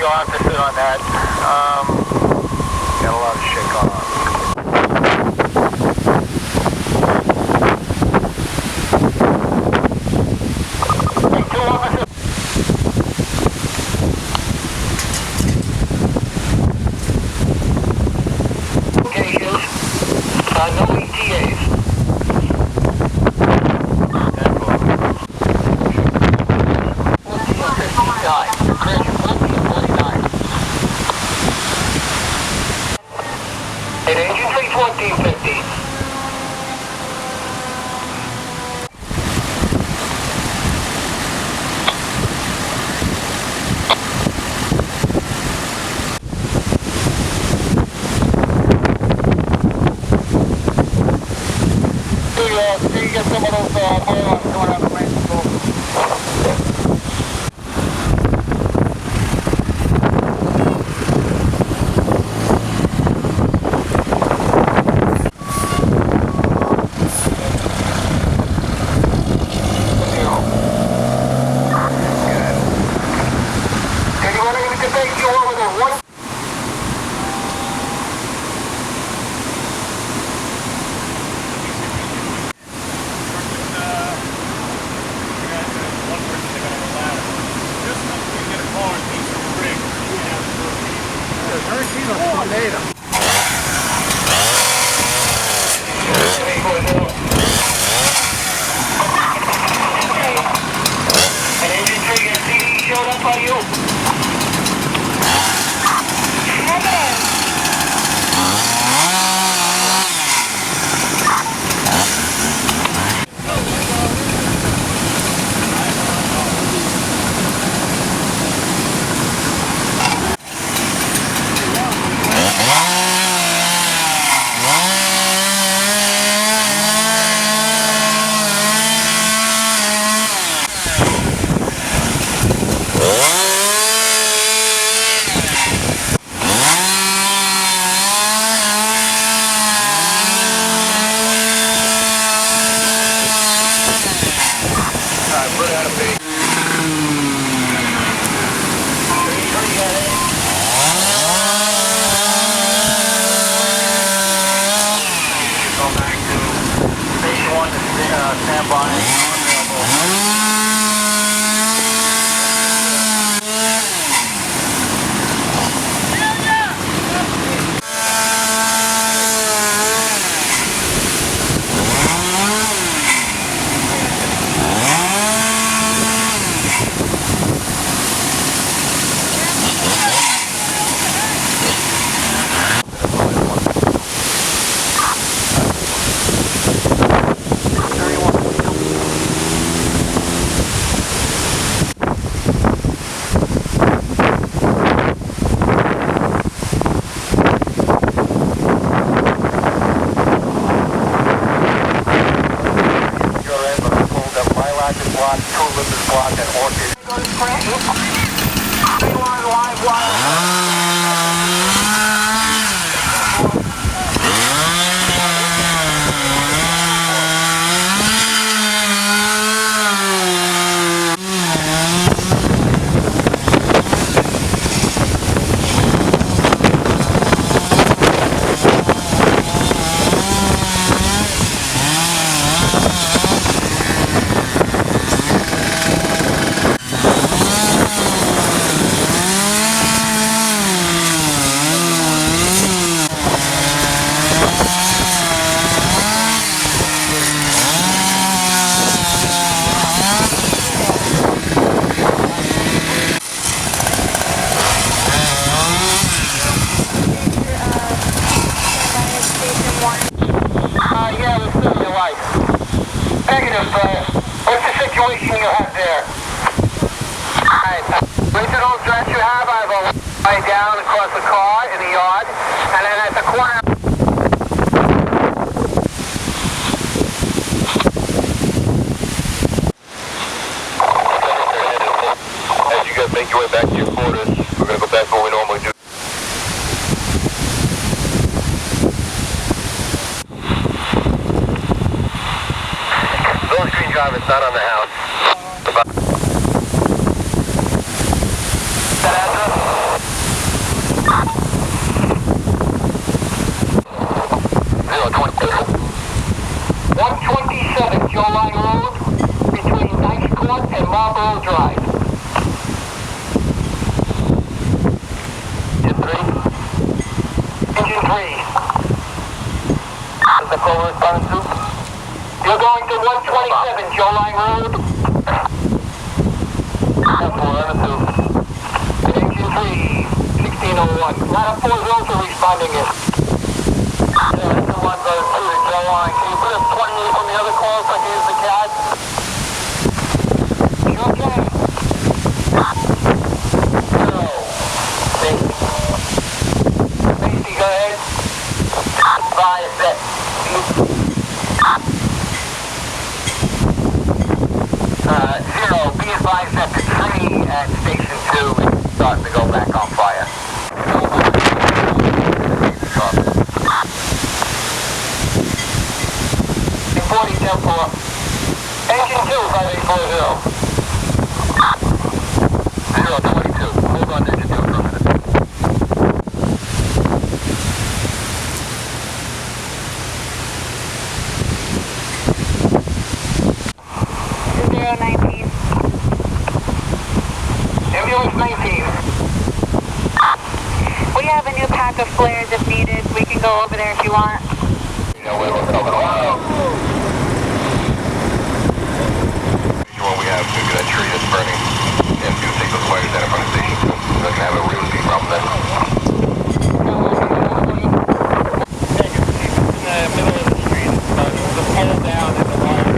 you'll have to sit on that. Got a lot of shit going on. Hey, 2 officers. Locations. No ETAs. And engine 31450. So you get some of those boilers going out the range. Stand by. Block, 2 Lippers block, and Orchid. What's the situation you have there? Alright, original address you have, I have a way down across the car in the yard, and then at the corner. As you guys make your way back to your quarters, we're going to go back to what we normally do. Driver's not on the house. That address? all drive. Engine 3. Engine 3. Is the call responding to? You're going to 127 Joe Line Road. 402. Engine 3, 1601. Ladder 4 is also responding in. Yeah, that's the 102 to Joe Line. Can you put a 28 on the other call so I can use the CAD? You okay? No. Stacy, go ahead. Bye, set. Zero, be advised that the tree at Station 2 is starting to go back on fire. 40, 10-4. Engine 2, 5840. 022. Hold on, engine 2 for a minute. 019. Ambulance 19. We have a new pack of flares if needed. We can go over there if you want. You know where we're coming on. When we have that tree that's burning, and you take those wires down in front of the station, we're going to have a real big problem then. In the middle of the street, the pole down and the wire.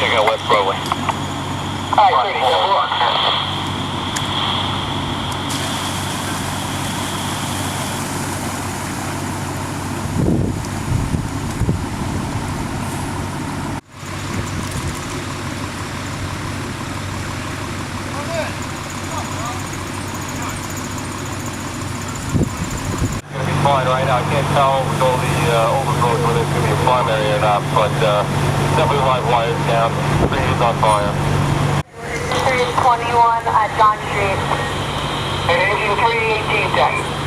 check out West Roadway. Alright, good luck. Fine right now. I can't tell with all the overgrowth whether it's going to be a farm area or not, but definitely live wires down. Everything is on fire. Street 21 at John Street. And engine 318 down.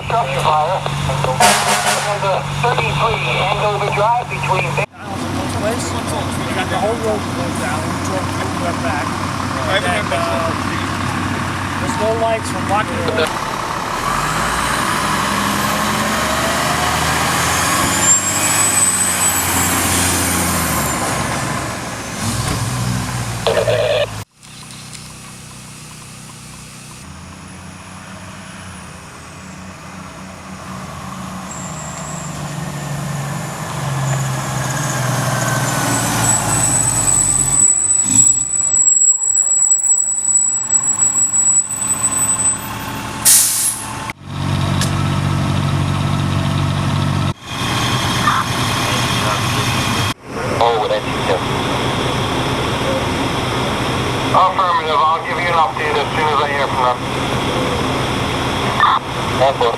Structure fire and the 33 Andover Drive between. Place. We got the whole road closed down. We drove through and back. And then, there's no lights from blocking the road. Affirmative, I'll give you an update as soon as I hear from them. That's it.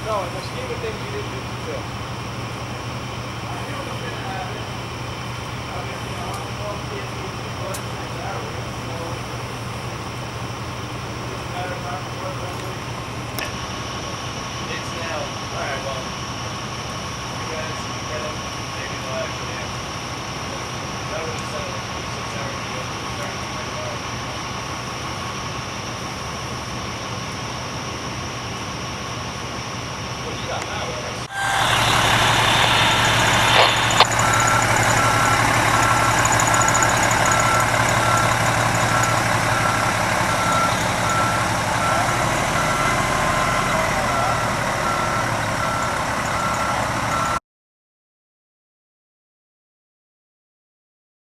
No, in the scheme of things, you didn't do